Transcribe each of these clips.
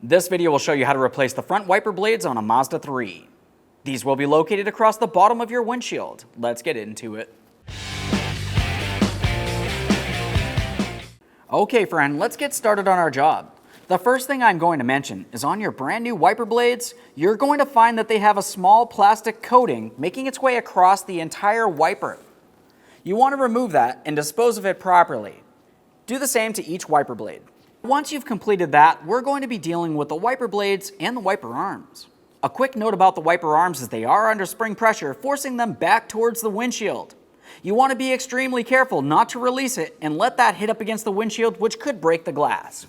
This video will show you how to replace the front wiper blades on a Mazda 3. These will be located across the bottom of your windshield. Let's get into it. Okay friend, let's get started on our job. The first thing I'm going to mention is on your brand new wiper blades, you're going to find that they have a small plastic coating making its way across the entire wiper. You want to remove that and dispose of it properly. Do the same to each wiper blade. Once you've completed that, we're going to be dealing with the wiper blades and the wiper arms. A quick note about the wiper arms is they are under spring pressure, forcing them back towards the windshield. You want to be extremely careful not to release it and let that hit up against the windshield, which could break the glass.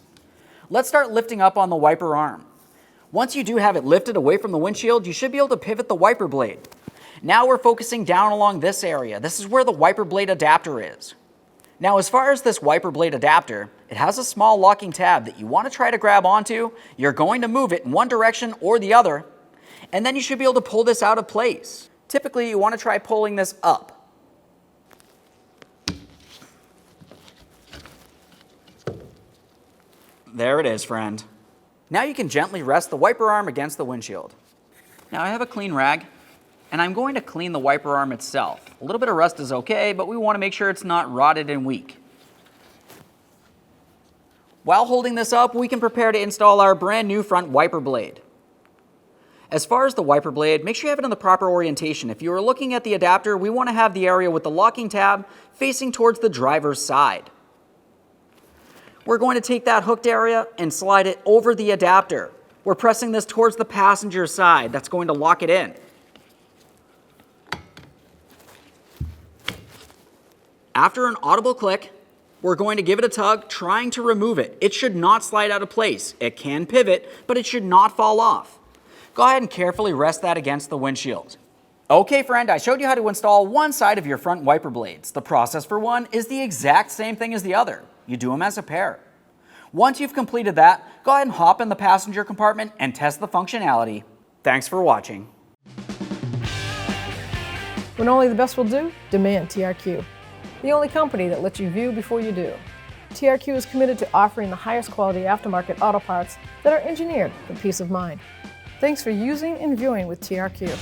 Let's start lifting up on the wiper arm. Once you do have it lifted away from the windshield, you should be able to pivot the wiper blade. Now we're focusing down along this area. This is where the wiper blade adapter is. Now as far as this wiper blade adapter, it has a small locking tab that you want to try to grab onto. You're going to move it in one direction or the other, and then you should be able to pull this out of place. Typically you want to try pulling this up. There it is, friend. Now you can gently rest the wiper arm against the windshield. Now I have a clean rag, and I'm going to clean the wiper arm itself. A little bit of rust is okay, but we want to make sure it's not rotted and weak. While holding this up, we can prepare to install our brand new front wiper blade. As far as the wiper blade, make sure you have it in the proper orientation. If you are looking at the adapter, we want to have the area with the locking tab facing towards the driver's side. We're going to take that hooked area and slide it over the adapter. We're pressing this towards the passenger side. That's going to lock it in. After an audible click, we're going to give it a tug, trying to remove it. It should not slide out of place. It can pivot, but it should not fall off. Go ahead and carefully rest that against the windshield. Okay friend, I showed you how to install one side of your front wiper blades. The process for one is the exact same thing as the other. You do them as a pair. Once you've completed that, go ahead and hop in the passenger compartment and test the functionality. Thanks for watching. When only the best will do, demand TRQ. The only company that lets you view before you do. TRQ is committed to offering the highest quality aftermarket auto parts that are engineered for peace of mind. Thanks for using and viewing with TRQ.